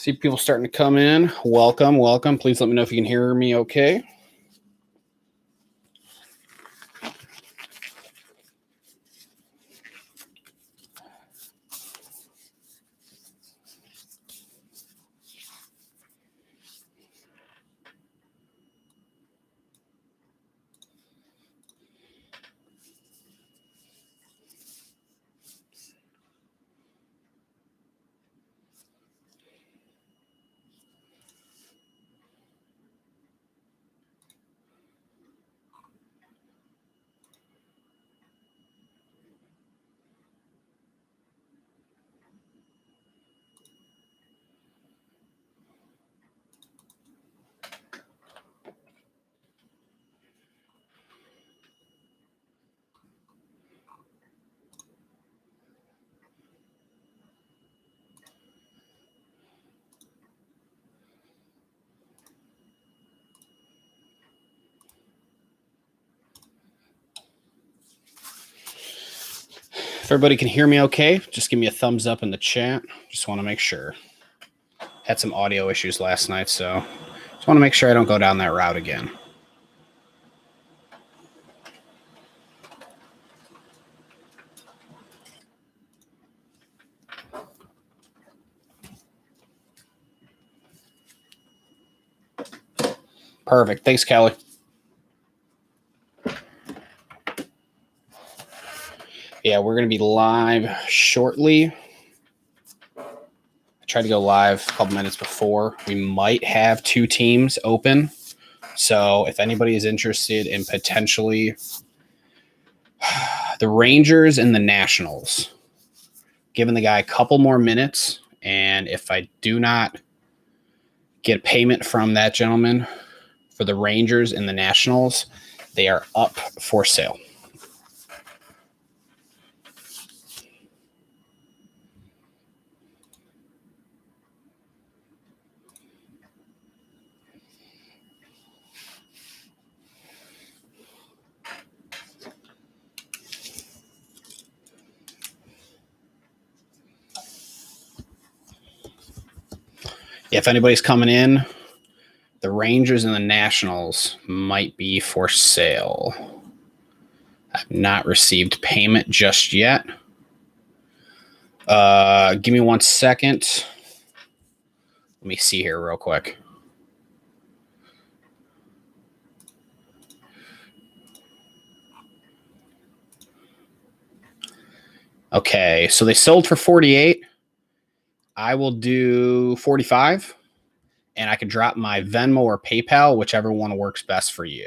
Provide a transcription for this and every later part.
See people starting to come in. Welcome, welcome. Please let me know if you can hear me okay. If everybody can hear me okay, just give me a thumbs up in the chat. Just want to make sure. Had some audio issues last night, so just want to make sure I don't go down that route again. Perfect. Thanks, Kelly. Yeah, we're going to be live shortly. I tried to go live a couple minutes before. We might have two teams open. So if anybody is interested in potentially the Rangers and the Nationals, giving the guy a couple more minutes, and if I do not get payment from that gentleman for the Rangers and the Nationals, they are up for sale. If anybody's coming in, the Rangers and the Nationals might be for sale. I've not received payment just yet. Give me 1 second. Let me see here real quick. Okay, so they sold for 48. I will do 45, and I can drop my Venmo or PayPal, whichever one works best for you.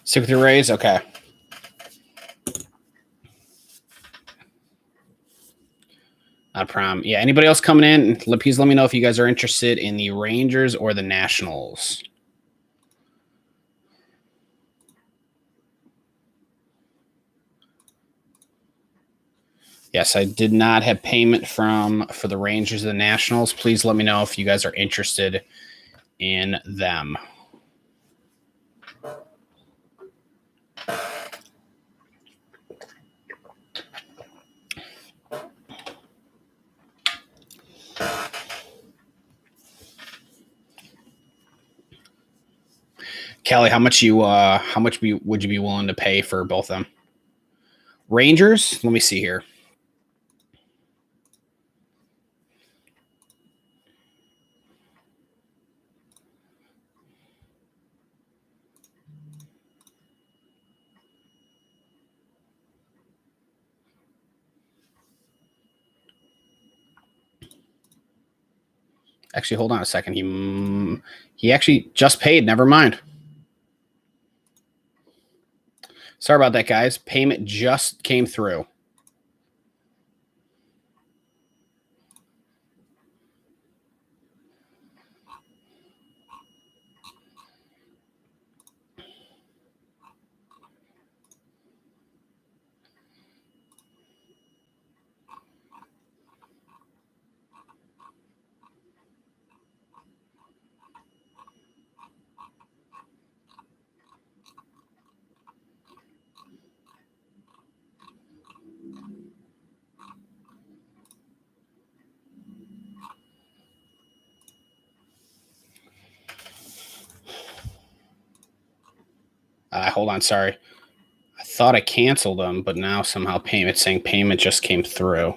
Stick with your raise? Okay. Not a problem. Yeah, anybody else coming in, please let me know if you guys are interested in the Rangers or the Nationals. Yes, I did not have payment for the Rangers or the Nationals. Please let me know if you guys are interested in them. Kelly, how much would you be willing to pay for both of them? Rangers, let me see here. Actually, hold on a second. He actually just paid. Never mind. Sorry about that, guys. Payment just came through. Hold on, sorry. I thought I canceled them, but now somehow payment saying payment just came through.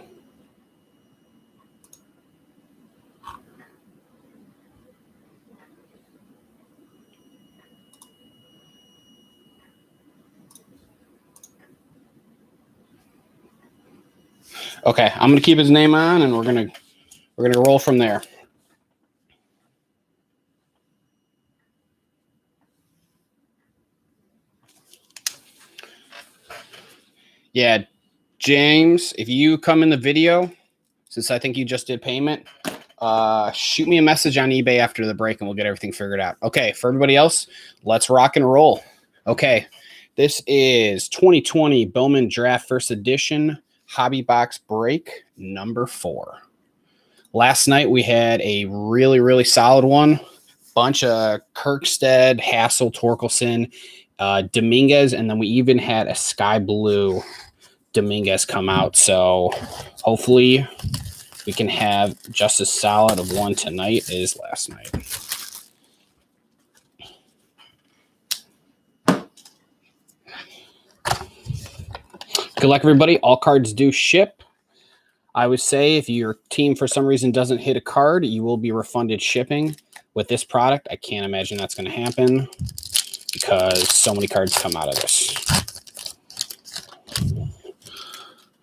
Okay, I'm gonna keep his name on, and we're gonna roll from there. Yeah, James, if you come in the video, since I think you just did payment, shoot me a message on eBay after the break, and we'll get everything figured out. Okay, for everybody else, let's rock and roll. Okay, this is 2020 Bowman Draft First Edition Hobby Box Break number 4. Last night we had a really, really solid one. Bunch of Kirkstead, Hassel, Torkelson, Dominguez, and then we even had a sky blue Dominguez come out. So hopefully we can have just as solid of one tonight as last night. Good luck, everybody. All cards do ship. I would say if your team for some reason doesn't hit a card, you will be refunded shipping. With this product, I can't imagine that's going to happen because so many cards come out of this.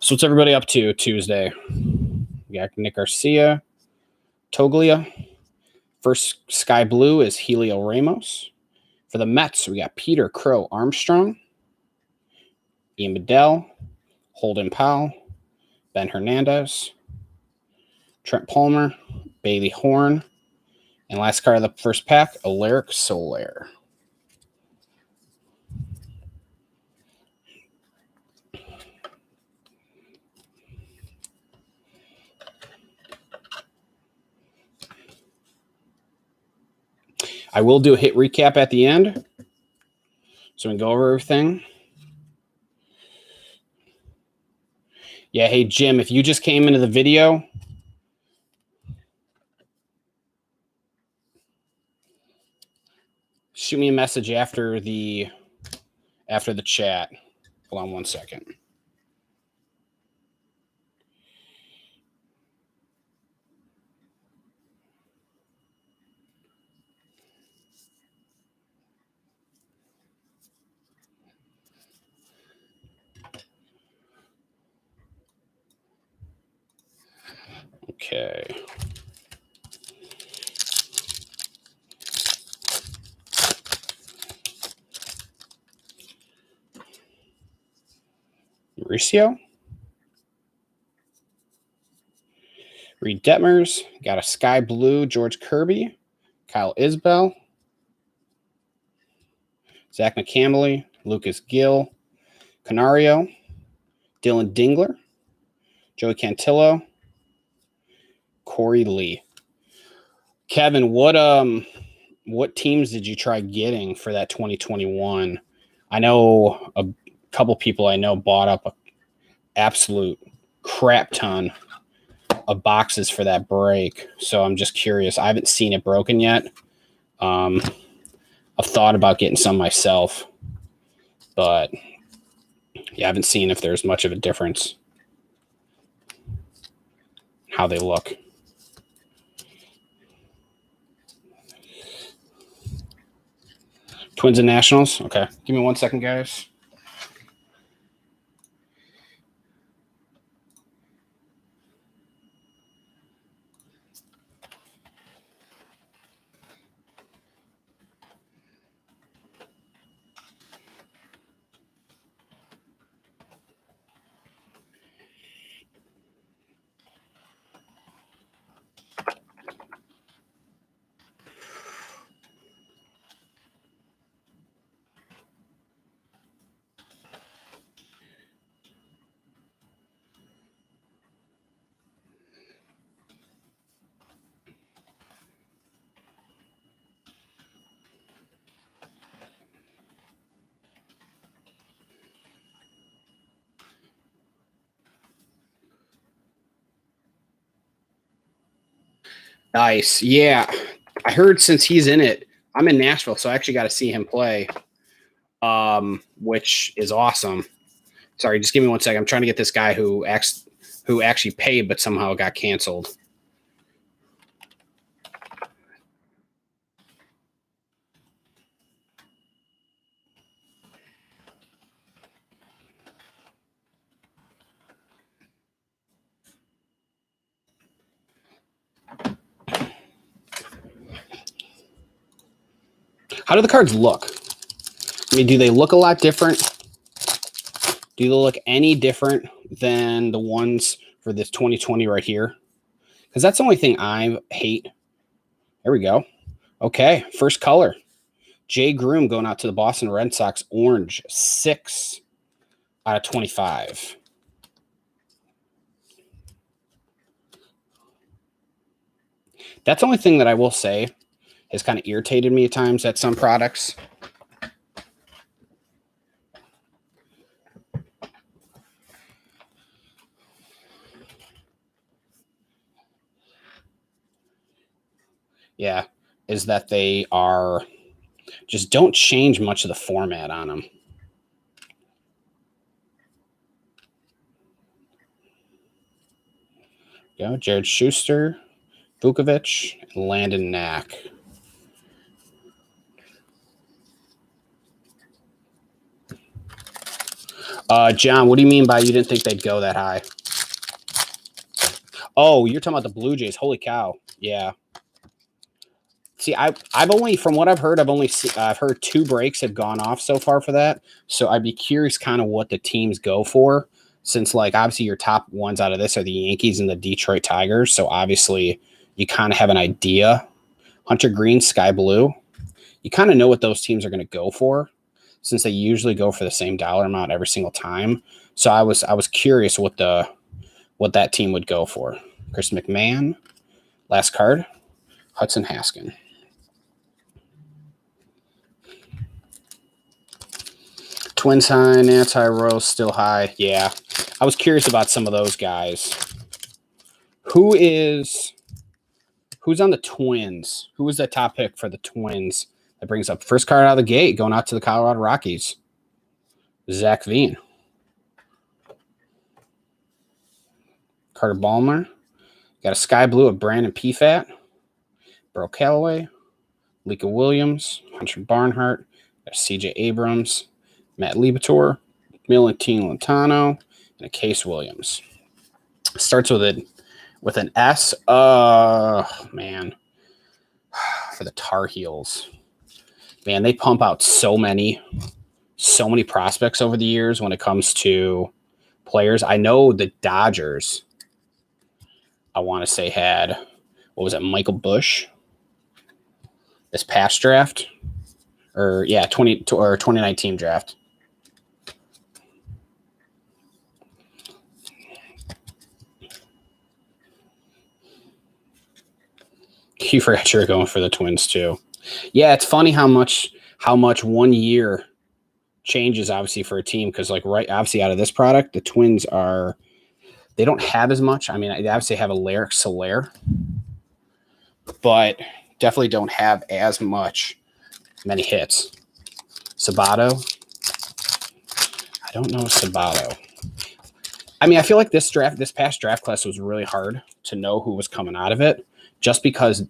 So what's everybody up to Tuesday? We got Nick Garcia, Toglia. First sky blue is Helio Ramos. For the Mets, we got Peter Crow Armstrong, Ian Bedell, Holden Powell, Ben Hernandez, Trent Palmer, Bailey Horn, and last card of the first pack, Alaric Soler. I will do a hit recap at the end, so we can go over everything. Yeah, hey, Jim, if you just came into the video, shoot me a message after the chat. Hold on one second. Okay. Mauricio. Reed Detmers. Got a sky blue George Kirby. Kyle Isbell. Zach McCamley. Lucas Gill. Canario. Dylan Dingler. Joey Cantillo. Corey Lee. Kevin, what teams did you try getting for that 2021? I know a couple people I know bought up an absolute crap ton of boxes for that break. So I'm just curious. I haven't seen it broken yet. I've thought about getting some myself, but yeah, I haven't seen if there's much of a difference how they look. Twins and Nationals. Okay. Give me 1 second, guys. Nice. Yeah. I heard since he's in it, I'm in Nashville, so I actually got to see him play. which is awesome. Sorry, just give me 1 second. I'm trying to get this guy who actually paid but somehow got canceled. How do the cards look? I mean, do they look a lot different? Do they look any different than the ones for this 2020 right here? Because that's the only thing I hate. There we go. Okay, first color. Jay Groom going out to the Boston Red Sox. Orange, 6 out of 25. That's the only thing that I will say has kind of irritated me at times at some products. Yeah, is that they are just don't change much of the format on them. Go, Jared Schuster, Vukovic, and Landon Knack. John, what do you mean by you didn't think they'd go that high? Oh, you're talking about the Blue Jays. Holy cow. Yeah. See, I've only, from what I've heard, I've heard 2 breaks have gone off so far for that. So I'd be curious kind of what the teams go for, since like obviously your top ones out of this are the Yankees and the Detroit Tigers. So obviously you kind of have an idea. Hunter Green, Sky Blue. You kind of know what those teams are going to go for, since they usually go for the same dollar amount every single time. So I was curious what that team would go for. Chris McMahon, last card, Hudson Haskin. Twins high, Nats high, Royals still high. Yeah, I was curious about some of those guys. Who's on the Twins? Who was that top pick for the Twins? That brings up first card out of the gate, going out to the Colorado Rockies. Zach Veen. Carter Ballmer. Got a Sky Blue of Brandon Pfaadt. Burl Callaway. Lika Williams. Hunter Barnhart. Got CJ Abrams. Matt Libator. Milton Lantano. And a Case Williams. Starts with an S. Man. For the Tar Heels. Man, they pump out so many prospects over the years when it comes to players. I know the Dodgers, I want to say, had, what was it, Michael Bush this past draft? Or, yeah, 2019 draft. You forgot you were going for the Twins, too. Yeah, it's funny how much 1 year changes, obviously, for a team, because, like, right, obviously, out of this product, the Twins they don't have as much. I mean, they obviously have a Larry Soler, but definitely don't have as many hits. Sabato. I don't know Sabato. I mean, I feel like this past draft class was really hard to know who was coming out of it, just because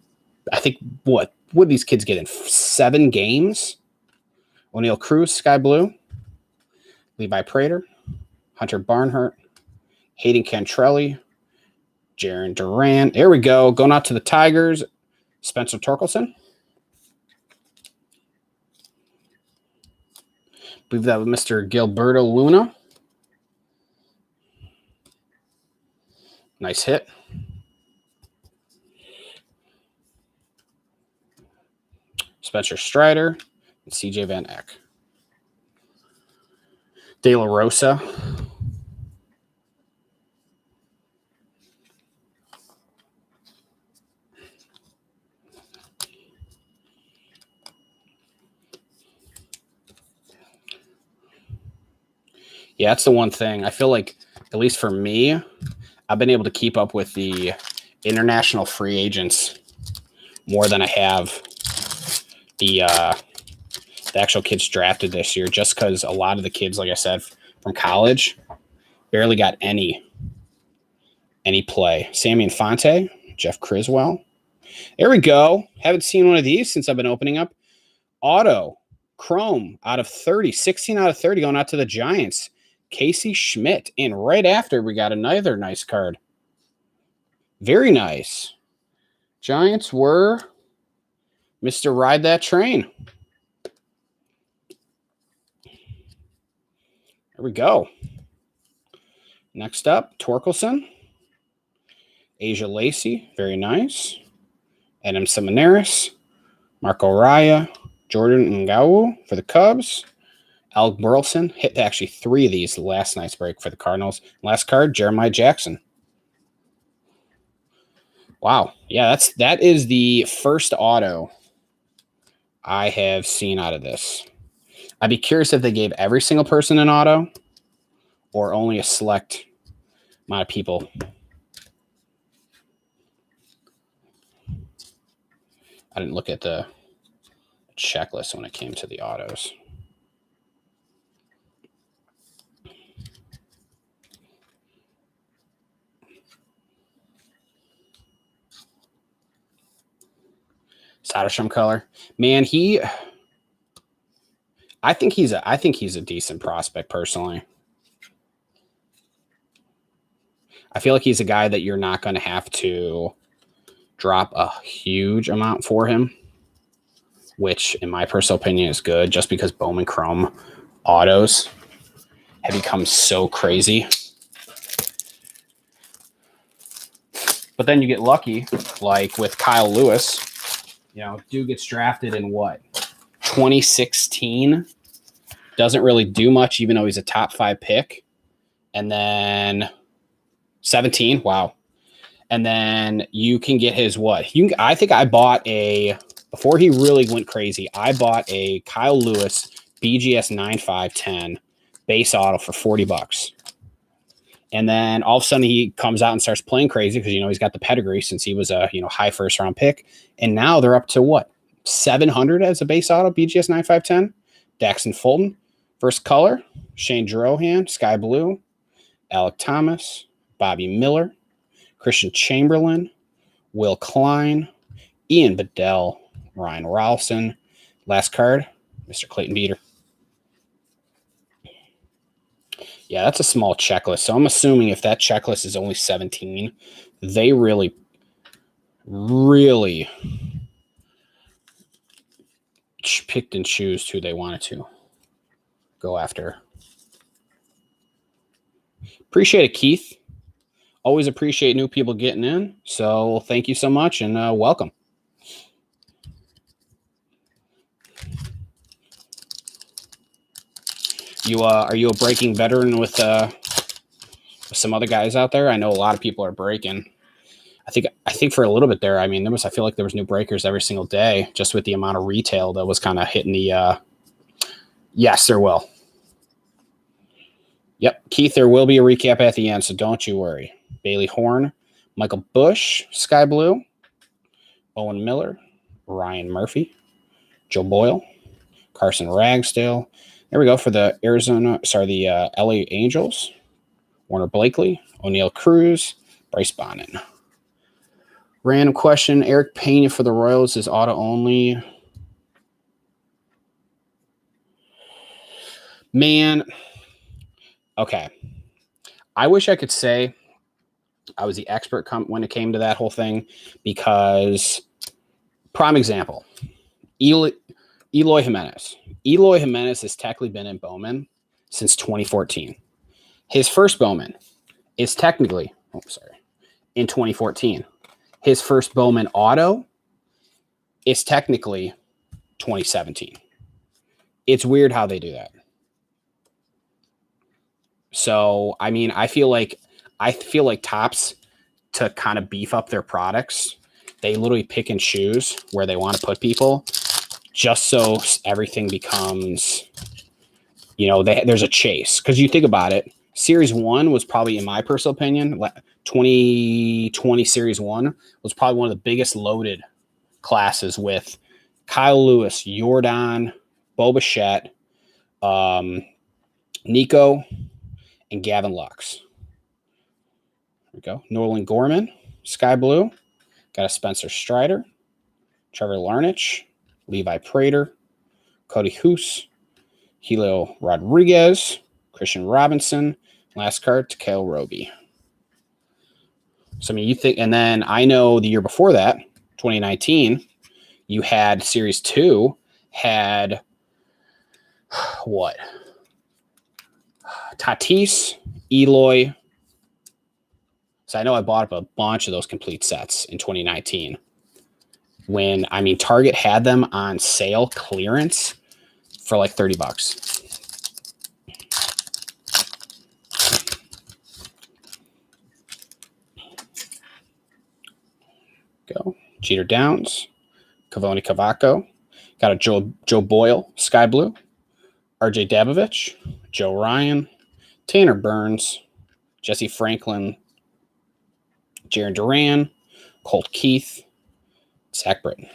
I think what these kids get in 7 games? O'Neal Cruz, Sky Blue, Levi Prater, Hunter Barnhart, Hayden Cantrelli, Jaron Duran. There we go. Going out to the Tigers, Spencer Torkelson. I believe that was Mr. Gilberto Luna. Nice hit. Spencer Strider and CJ Van Eck. De La Rosa. Yeah, that's the one thing. I feel like, at least for me, I've been able to keep up with the international free agents more than I have the the actual kids drafted this year, just because a lot of the kids, like I said, from college barely got any play. Sammy Infante, Jeff Criswell. There we go. Haven't seen one of these since I've been opening up. Auto, Chrome out of 30, 16 out of 30 going out to the Giants. Casey Schmidt. And right after, we got another nice card. Very nice. Giants were Mr. Ride That Train. There we go. Next up, Torkelson. Asia Lacey. Very nice. Adam Seminaris. Marco Raya. Jordan Ngau for the Cubs. Alec Burleson. Hit actually 3 of these last night's break for the Cardinals. Last card, Jeremiah Jackson. Wow. Yeah, that is the first auto I have seen out of this. I'd be curious if they gave every single person an auto or only a select amount of people. I didn't look at the checklist when it came to the autos. Soderstrom color. Man, I think he's a decent prospect personally. I feel like he's a guy that you're not going to have to drop a huge amount for him, which in my personal opinion is good, just because Bowman Chrome autos have become so crazy. But then you get lucky, like with Kyle Lewis. Dude gets drafted in what? 2016. Doesn't really do much, even though he's a top 5 pick. And then 17. Wow. And then you can get his what? I think I bought before he really went crazy, I bought a Kyle Lewis BGS 9510 base auto for $40. And then all of a sudden he comes out and starts playing crazy because, he's got the pedigree since he was a, high first round pick. And now they're up to what? 700 as a base auto, BGS 9510. Daxton Fulton. First color, Shane Drohan, Sky Blue. Alec Thomas, Bobby Miller, Christian Chamberlain, Will Klein, Ian Bedell, Ryan Ralston. Last card, Mr. Clayton Beater. Yeah, that's a small checklist. So I'm assuming if that checklist is only 17, they really, really picked and choose who they wanted to go after. Appreciate it, Keith. Always appreciate new people getting in. So thank you so much and welcome. Are you a breaking veteran with some other guys out there? I know a lot of people are breaking. I think for a little bit there, I feel like there was new breakers every single day, just with the amount of retail that was kind of hitting the. Yes, there will. Yep, Keith, there will be a recap at the end, so don't you worry. Bailey Horn, Michael Bush, Sky Blue, Owen Miller, Ryan Murphy, Joe Boyle, Carson Ragsdale. There we go for the LA Angels. Warner Blakely, O'Neill Cruz, Bryce Bonnin. Random question, Eric Pena for the Royals is auto only. Man, okay. I wish I could say I was the expert when it came to that whole thing, because prime example, Eloy Jimenez. Eloy Jimenez has technically been in Bowman since 2014. His first Bowman is technically, in 2014. His first Bowman auto is technically 2017. It's weird how they do that. So, I feel like Topps, to kind of beef up their products, they literally pick and choose where they want to put people, just so everything becomes, there's a chase. Because you think about it, Series 1 was probably, in my personal opinion, 2020 Series 1 was probably one of the biggest loaded classes with Kyle Lewis, Jordan, Bo Bichette, Nico, and Gavin Lux. There we go. Nolan Gorman, Sky Blue. Got a Spencer Strider, Trevor Larnach, Levi Prater, Cody Hoos, Helio Rodriguez, Christian Robinson. Last card, Takeo Roby. So, I mean, you think, and then I know the year before that, 2019, you had Series 2, had what? Tatis, Eloy. So I know I bought up a bunch of those complete sets in 2019. When, I mean, Target had them on sale clearance for like $30. Go. Jeter Downs, Cavoni Cavaco. Got a Joe Boyle, Sky Blue. RJ Dabovich, Joe Ryan, Tanner Burns, Jesse Franklin, Jaron Duran, Colt Keith, Zach Britton.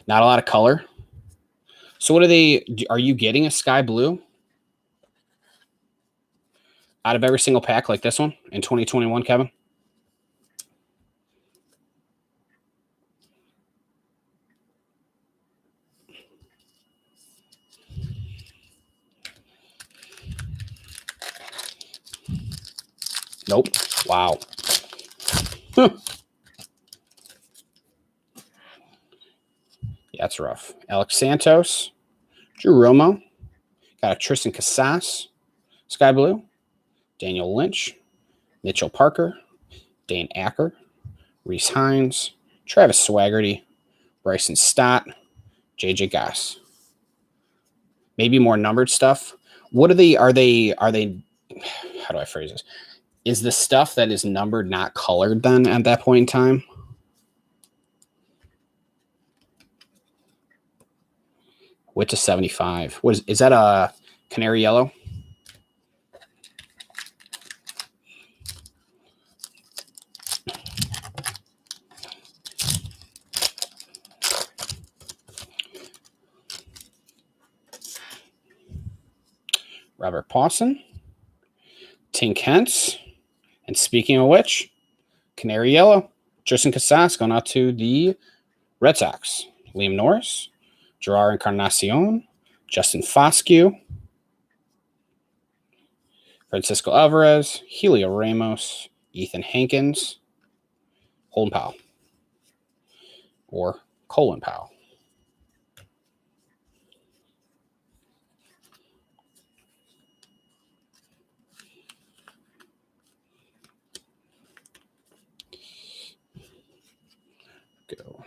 Not a lot of color. So what are you getting a Sky Blue out of every single pack like this one in 2021, Kevin? Nope. Wow. Yeah, that's rough. Alex Santos, Drew Romo, got a Tristan Casas, Sky Blue, Daniel Lynch, Mitchell Parker, Dane Acker, Reese Hines, Travis Swaggerty, Bryson Stott, JJ Goss. Maybe more numbered stuff. What are they? Are they? How do I phrase this? Is the stuff that is numbered not colored then at that point in time? Width to 75. What is that a canary yellow? Robert Pawson, Tink Hence, and speaking of which, canary yellow, Tristan Casas going out to the Red Sox. Liam Norris, Gerard Encarnacion, Justin Foscue, Francisco Alvarez, Helio Ramos, Ethan Hankins, Holden Powell, or Colin Powell. Go.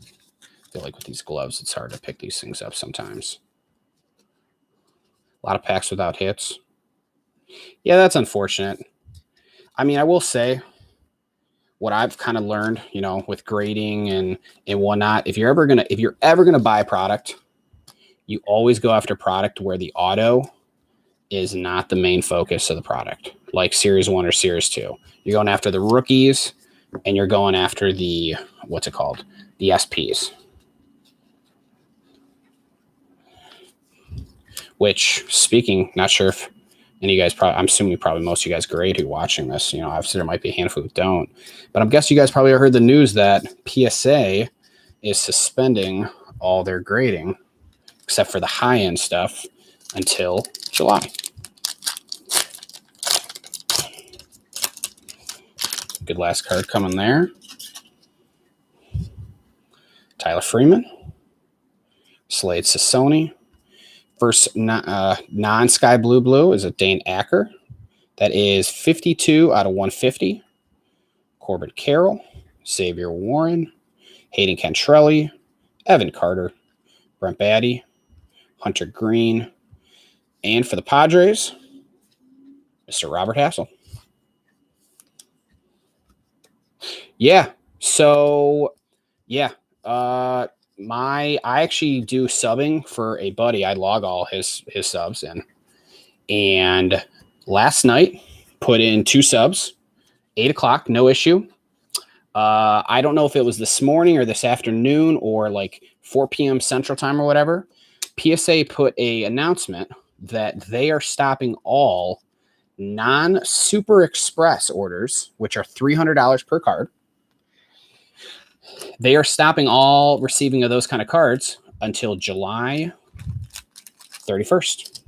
I feel like with these gloves, it's hard to pick these things up sometimes. A lot of packs without hits. Yeah, that's unfortunate. I mean, I will say what I've kind of learned, with grading and whatnot. If you're ever gonna buy a product, you always go after product where the auto is not the main focus of the product, like Series 1 or Series 2. You're going after the rookies, and you're going after the the SPs. Which, speaking, not sure if any of you guys I'm assuming probably most of you guys grade who are watching this. Obviously there might be a handful who don't. But I'm guessing you guys probably heard the news that PSA is suspending all their grading, except for the high-end stuff, until July. Good last card coming there. Tyler Freeman, Slade Sassoni. First non-Sky Blue is a Dane Acker. That is 52 out of 150. Corbin Carroll, Xavier Warren, Hayden Cantrelli, Evan Carter, Brent Batty, Hunter Green, and for the Padres, Mr. Robert Hassel. Yeah. So, yeah. I actually do subbing for a buddy. I log all his subs in. And last night, put in 2 subs, 8 o'clock, no issue. I don't know if it was this morning or this afternoon or like 4 p.m. Central Time or whatever. PSA put a announcement that they are stopping all non-Super Express orders, which are $300 per card. They are stopping all receiving of those kind of cards until July 31st.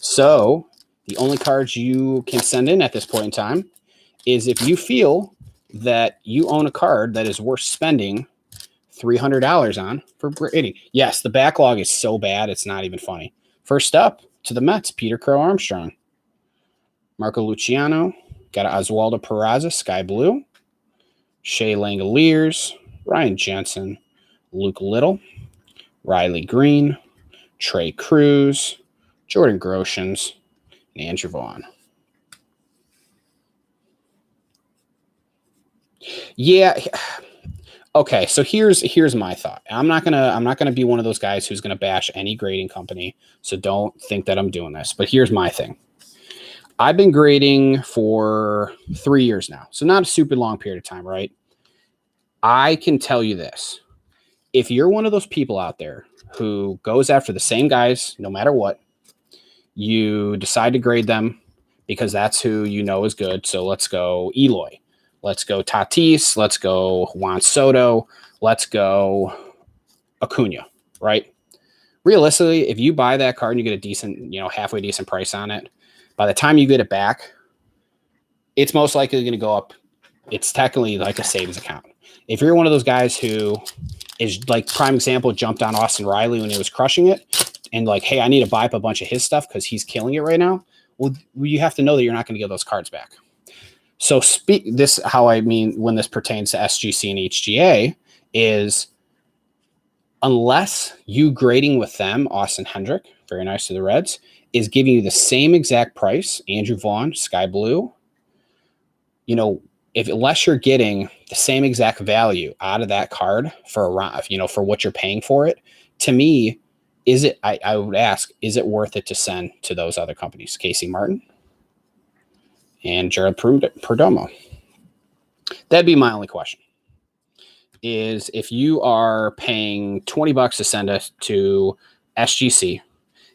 So the only cards you can send in at this point in time is if you feel that you own a card that is worth spending $300 on for grading. Yes, the backlog is so bad, it's not even funny. First up, to the Mets, Peter Crow Armstrong. Marco Luciano, got an Oswaldo Peraza, Sky Blue. Shea Langoliers, Ryan Jensen, Luke Little, Riley Green, Trey Cruz, Jordan Groshans, and Andrew Vaughn. Yeah. Okay, so here's my thought. I'm not gonna be one of those guys who's gonna bash any grading company. So don't think that I'm doing this. But here's my thing. I've been grading for 3 years now, so not a super long period of time, right? I can tell you this. If you're one of those people out there who goes after the same guys no matter what, you decide to grade them because that's who you know is good. So let's go Eloy. Let's go Tatis. Let's go Juan Soto. Let's go Acuna, right? Realistically, if you buy that card and you get a decent, halfway decent price on it, by the time you get it back, it's most likely going to go up. It's technically like a savings account. If you're one of those guys who is like prime example, jumped on Austin Riley when he was crushing it and like, hey, I need to buy up a bunch of his stuff because he's killing it right now. Well, you have to know that you're not going to get those cards back. So this how I mean when this pertains to SGC and HGA is unless you grading with them, Austin Hendrick, very nice to the Reds, is giving you the same exact price, Andrew Vaughn, Sky Blue, unless you're getting the same exact value out of that card for what you're paying for it, to me, I would ask, is it worth it to send to those other companies? Casey Martin and Jared Perdomo. That'd be my only question. Is if you are paying $20 to send us to SGC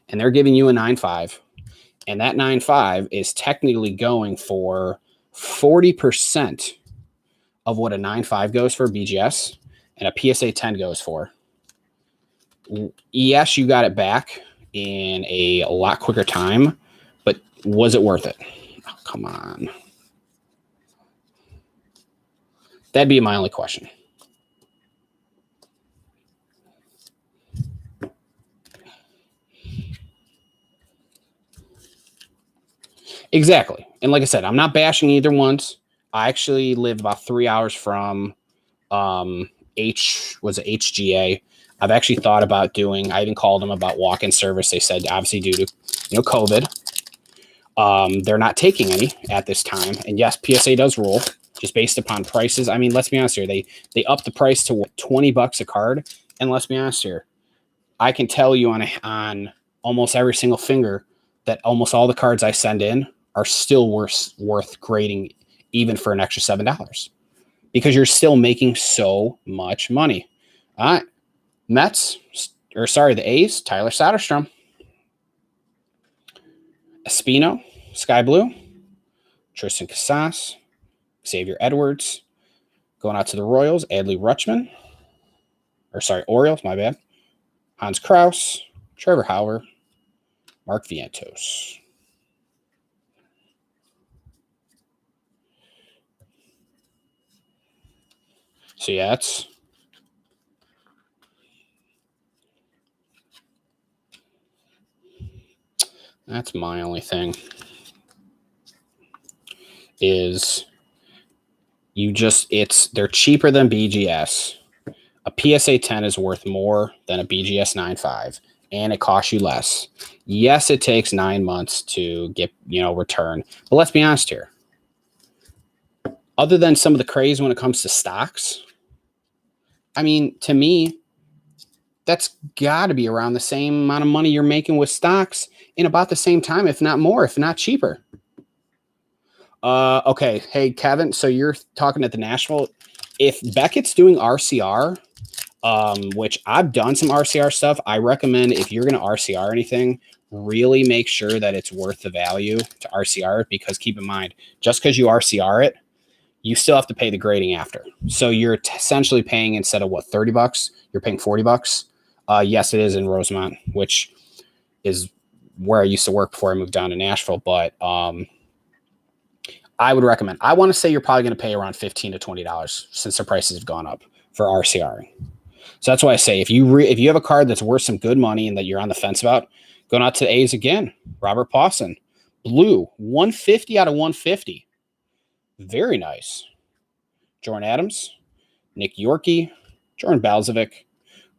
and they're giving you a 9.5, and that 9.5 is technically going for 40% of what a 9.5 goes for BGS and a PSA 10 goes for. Yes, you got it back in a lot quicker time, but was it worth it? Oh, come on. That'd be my only question. Exactly. And like I said, I'm not bashing either ones. I actually live about 3 hours from HGA. I've actually thought about I even called them about walk-in service. They said obviously due to COVID, they're not taking any at this time. And yes, PSA does rule just based upon prices. I mean, let's be honest here. They upped the price to $20 a card. And let's be honest here. I can tell you on almost every single finger that almost all the cards I send in are still worth grading even for an extra $7 because you're still making so much money. All right. The A's, Tyler Soderstrom. Espino, Sky Blue. Tristan Casas, Xavier Edwards. Going out to the Royals, Adley Rutschman. Orioles, my bad. Hans Kraus, Trevor Hauer, Mark Vientos. So yeah, that's my only thing. Is they're cheaper than BGS. A PSA 10 is worth more than a BGS 9.5, and it costs you less. Yes, it takes 9 months to get return, but let's be honest here. Other than some of the craze when it comes to stocks, I mean, to me, that's got to be around the same amount of money you're making with stocks in about the same time, if not more, if not cheaper. Okay. Hey, Kevin. So you're talking at the Nashville. If Beckett's doing RCR, which I've done some RCR stuff, I recommend if you're going to RCR anything, really make sure that it's worth the value to RCR it, because keep in mind, just because you RCR it, you still have to pay the grading after. So you're essentially paying, instead of what, $30, you're paying $40. Yes, it is in Rosemont, which is where I used to work before I moved down to Nashville. But I would recommend, I want to say you're probably going to pay around $15 to $20 since the prices have gone up for RCR. So that's why I say if you have a card that's worth some good money and that you're on the fence about, going out to the A's again. Robert Pawson, blue, 150 out of 150. Very nice. Jordan Adams, Nick Yorkie, Jordan Balzovic,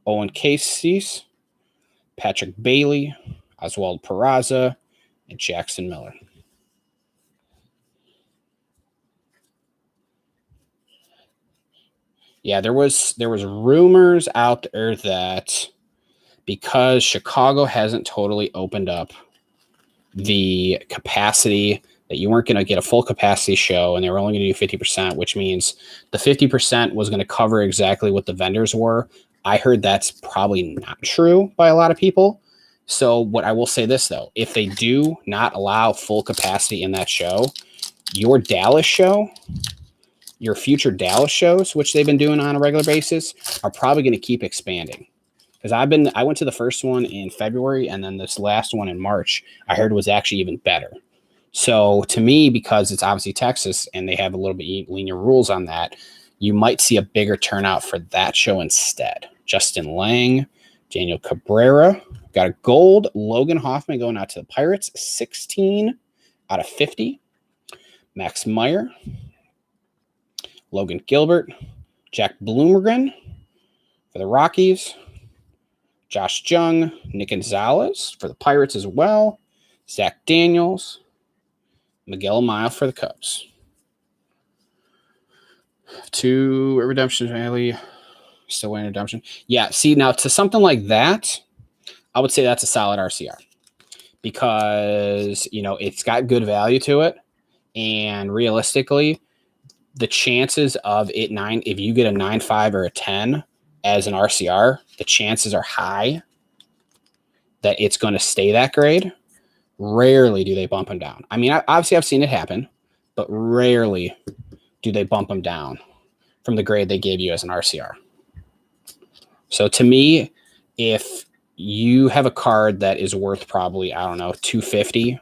Owen Casey, Patrick Bailey, Oswald Peraza, and Jackson Miller. Yeah, there was rumors out there that because Chicago hasn't totally opened up the capacity, that you weren't going to get a full capacity show and they were only going to do 50%, which means the 50% was going to cover exactly what the vendors were. I heard that's probably not true by a lot of people. So what I will say this, though, if they do not allow full capacity in that show, your Dallas show, your future Dallas shows, which they've been doing on a regular basis, are probably going to keep expanding. Because I went to the first one in February, and then this last one in March, I heard was actually even better. So to me, because it's obviously Texas and they have a little bit lenient rules on that, you might see a bigger turnout for that show instead. Justin Lang, Daniel Cabrera, got a gold. Logan Hoffman going out to the Pirates, 16 out of 50. Max Meyer, Logan Gilbert, Jack Bloomgren for the Rockies, Josh Jung, Nick Gonzalez for the Pirates as well, Zach Daniels, Miguel Amaya for the Cubs. 2 Redemption Valley, still waiting redemption. Yeah, see, now to something like that, I would say that's a solid RCR because, it's got good value to it. And realistically, the chances of it if you get a 9.5 or a 10 as an RCR, the chances are high that it's going to stay that grade. Rarely do they bump them down. I mean, obviously I've seen it happen, but rarely do they bump them down from the grade they gave you as an RCR. So to me, if you have a card that is worth probably, I don't know, 250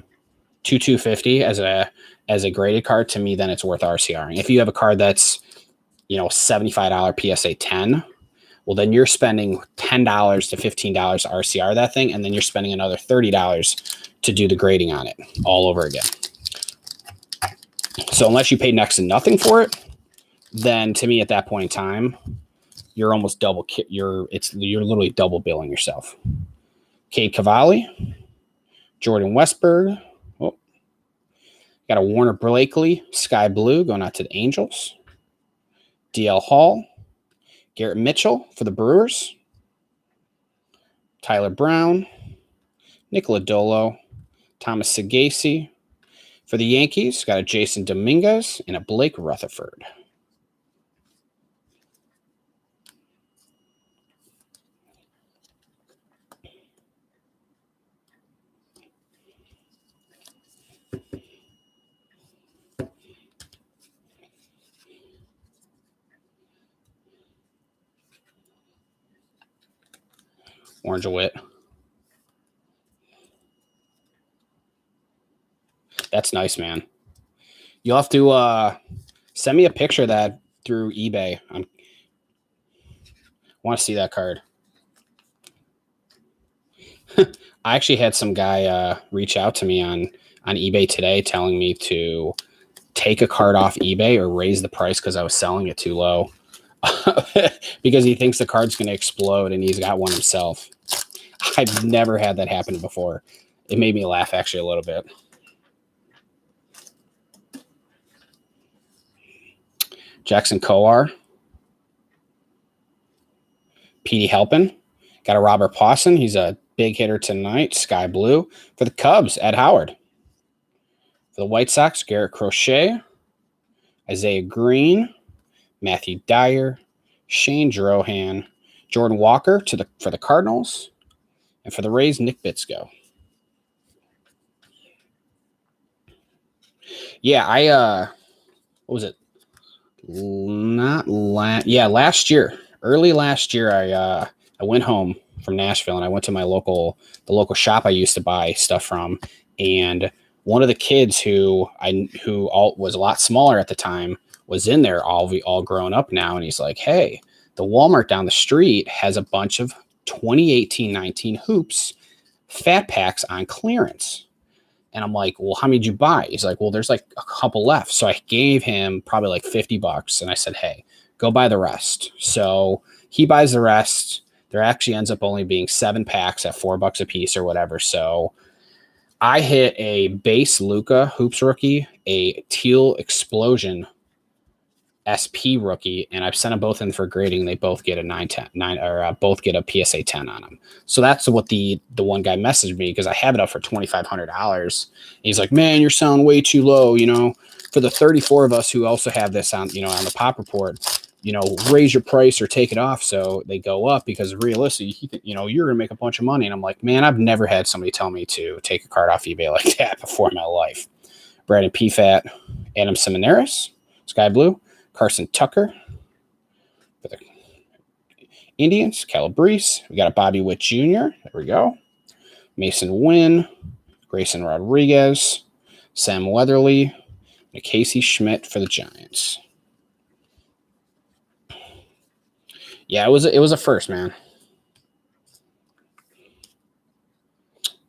as a graded card, to me, then it's worth RCRing. If you have a card that's, $75 PSA 10, well, then you're spending $10 to $15 RCR that thing, and then you're spending another $30 to do the grading on it all over again. So unless you pay next to nothing for it, then to me at that point in time, you're almost double. You're literally double billing yourself. Cade Cavalli, Jordan Westberg. Oh, got a Warner Blakely, Sky Blue going out to the Angels. DL Hall, Garrett Mitchell for the Brewers. Tyler Brown, Nick Lodolo, Thomas Sagasi for the Yankees. Got a Jason Dominguez and a Blake Rutherford. Orange Wit. That's nice, man. You'll have to send me a picture of that through eBay. I want to see that card. I actually had some guy reach out to me on eBay today telling me to take a card off eBay or raise the price because I was selling it too low because he thinks the card's going to explode and he's got one himself. I've never had that happen before. It made me laugh actually a little bit. Jackson Kowar. Petey Halpin. Got a Robert Pawson. He's a big hitter tonight. Sky Blue. For the Cubs, Ed Howard. For the White Sox, Garrett Crochet, Isaiah Green, Matthew Dyer, Shane Drohan, Jordan Walker for the Cardinals, and for the Rays, Nick Bitsko. Yeah, what was it? Last year, early last year, I went home from Nashville and I went to the local shop I used to buy stuff from, and one of the kids who was a lot smaller at the time was in there, all grown up now, and he's like, "Hey, the Walmart down the street has a bunch of 2018-19 hoops fat packs on clearance." And I'm like, "Well, how many did you buy?" He's like, "Well, there's like a couple left." So I gave him probably like $50, and I said, "Hey, go buy the rest." So he buys the rest. There actually ends up only being 7 packs at $4 a piece or whatever. So I hit a base Luka Hoops rookie, a Teal Explosion SP rookie, and I've sent them both in for grading. They both get a 9 or both get a PSA 10 on them. So that's what the one guy messaged me, because I have it up for $2,500. He's like, "Man, you're selling way too low. For the 34 of us who also have this on, on the Pop Report, raise your price or take it off so they go up, because realistically, you're gonna make a bunch of money." And I'm like, "Man, I've never had somebody tell me to take a card off eBay like that before in my life." Brandon Pfat, Adam Seminaris, Sky Blue, Carson Tucker for the Indians, Calabrese. We got a Bobby Witt Jr. There we go. Mason Wynn, Grayson Rodriguez, Sam Weatherly, and Casey Schmidt for the Giants. Yeah, it was a first, man.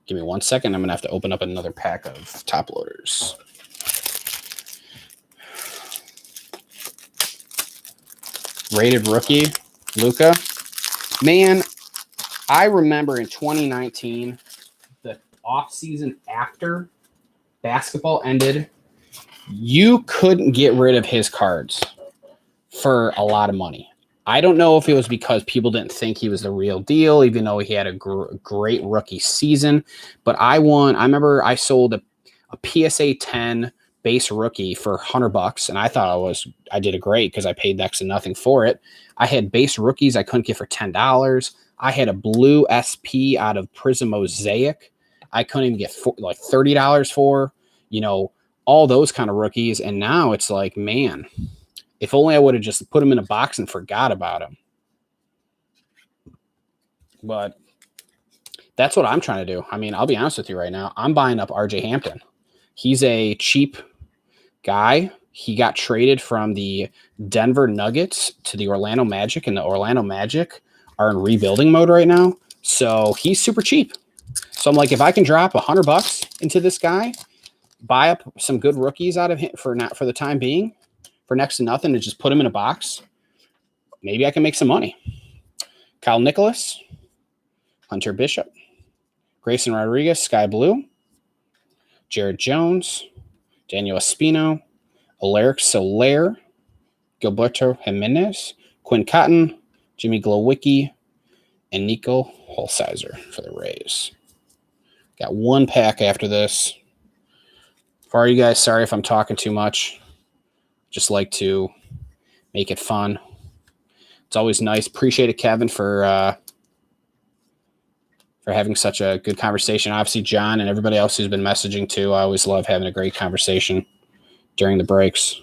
Give me 1 second. I'm going to have to open up another pack of top loaders. Rated rookie, Luka. Man, I remember in 2019, the offseason after basketball ended, you couldn't get rid of his cards for a lot of money. I don't know if it was because people didn't think he was the real deal, even though he had a great rookie season. But I remember I sold a PSA 10 base rookie for $100, and I thought I did a great because I paid next to nothing for it. I had base rookies I couldn't get for $10. I had a blue SP out of Prism Mosaic I couldn't even get like $30 for, all those kind of rookies. And now it's like, man, if only I would have just put him in a box and forgot about him. But that's what I'm trying to do. I mean, I'll be honest with you right now. I'm buying up RJ Hampton. He's a cheap guy. He got traded from the Denver Nuggets to the Orlando Magic, and the Orlando Magic are in rebuilding mode right now. So he's super cheap. So I'm like, if I can drop $100 into this guy, buy up some good rookies out of him for the time being, for next to nothing, and just put him in a box, maybe I can make some money. Kyle Nicholas, Hunter Bishop, Grayson Rodriguez, Sky Blue, Jared Jones, Daniel Espino, Alaric Soler, Gilberto Jimenez, Quinn Cotton, Jimmy Glowicki, and Nico Holsizer for the Rays. Got one pack after this. For all you guys, sorry if I'm talking too much. Just like to make it fun. It's always nice. Appreciate it, Kevin, for having such a good conversation. Obviously, John and everybody else who's been messaging too. I always love having a great conversation during the breaks.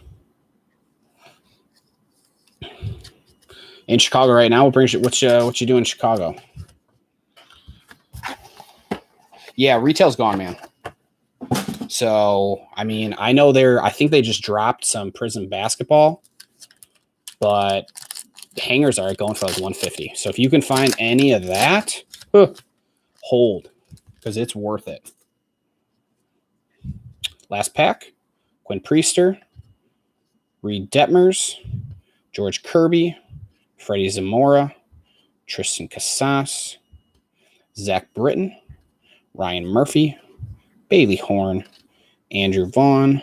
In Chicago right now, what you doing in Chicago? Yeah, retail's gone, man. So, I mean, I know I think they just dropped some Prism basketball, but hangers are going for like $150. So if you can find any of that, hold, because it's worth it. Last pack, Quinn Priester, Reed Detmers, George Kirby, Freddie Zamora, Tristan Casas, Zach Britton, Ryan Murphy, Bailey Horn, Andrew Vaughn,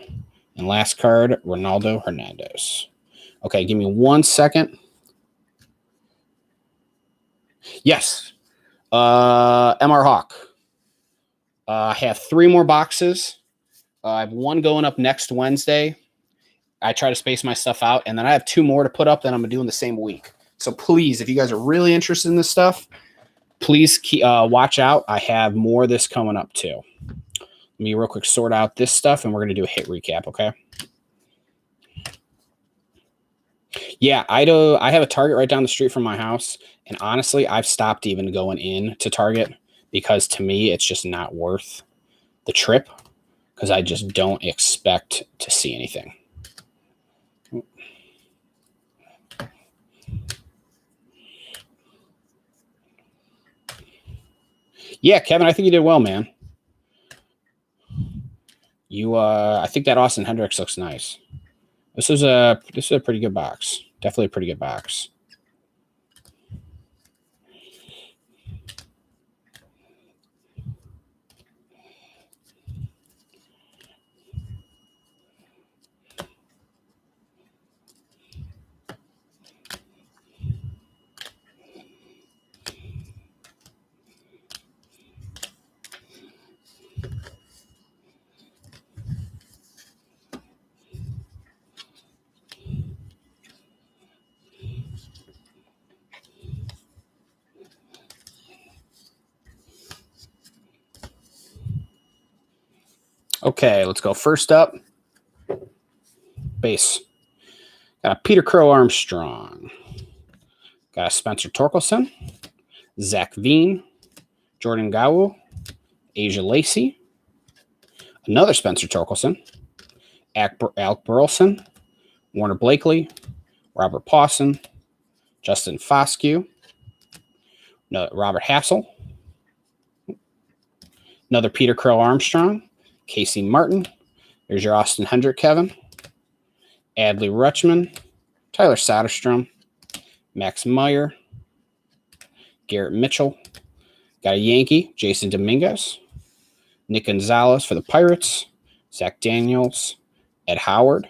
and last card, Ronaldo Hernandez. Okay, give me 1 second. Yes. MR Hawk. I have 3 more boxes. I have one going up next Wednesday. I try to space my stuff out, and then I have 2 more to put up that I'm going to do in the same week. So please, if you guys are really interested in this stuff, please watch out. I have more of this coming up too. Let me real quick sort out this stuff, and we're going to do a hit recap, okay? Yeah, I have a Target right down the street from my house, and honestly, I've stopped even going in to Target because to me, it's just not worth the trip because I just don't expect to see anything. Yeah, Kevin, I think you did well, man. I think that Austin Hendricks looks nice. This is a pretty good box. Definitely a pretty good box. Okay, let's go. First up, base. Got a Peter Crow Armstrong. Got a Spencer Torkelson. Zach Veen. Jordan Gawu. Asia Lacey. Another Spencer Torkelson. Alec Burleson. Warner Blakely. Robert Pawson. Justin Foscue. Robert Hassel. Another Peter Crow Armstrong. Casey Martin. There's your Austin Hendrick, Kevin. Adley Rutschman. Tyler Soderstrom. Max Meyer. Garrett Mitchell. Got a Yankee, Jason Dominguez. Nick Gonzalez for the Pirates. Zach Daniels. Ed Howard.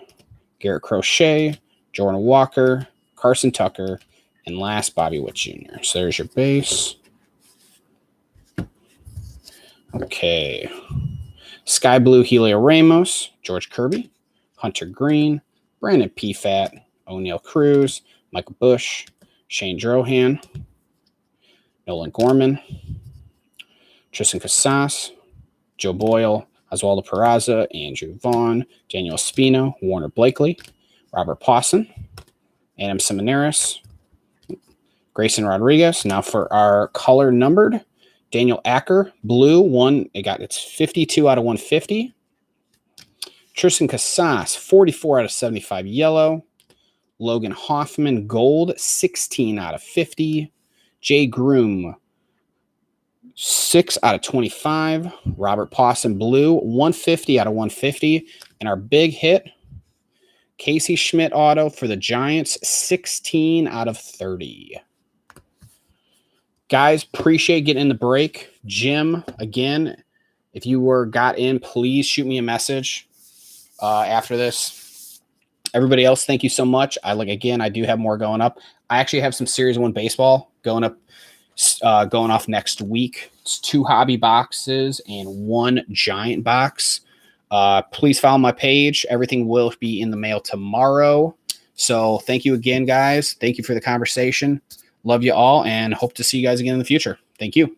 Garrett Crochet. Jordan Walker. Carson Tucker. And last, Bobby Witt Jr. So there's your base. Okay. Sky Blue Helio Ramos. George Kirby. Hunter Green. Brandon Pfat. O'Neill Cruz. Michael Bush. Shane Drohan. Nolan Gorman. Tristan Casas. Joe Boyle. Oswaldo Peraza. Andrew Vaughn. Daniel Espino. Warner Blakely. Robert Pawson. Adam Seminaris. Grayson Rodriguez. Now for our color numbered. Daniel Acker. Blue. It's 52 out of 150. Tristan Casas. 44 out of 75 yellow. Logan Hoffman. Gold. 16 out of 50. Jay Groom. 6 out of 25. Robert Pawson Blue, 150 out of 150. And our big hit, Casey Schmidt auto for the Giants, 16 out of 30. Guys, appreciate getting in the break. Jim, again, if you got in, please shoot me a message after this. Everybody else, thank you so much. I do have more going up. I actually have some Series 1 baseball going up. Going off next week. It's 2 hobby boxes and 1 giant box. Please follow my page. Everything will be in the mail tomorrow. So thank you again, guys. Thank you for the conversation. Love you all and hope to see you guys again in the future. Thank you.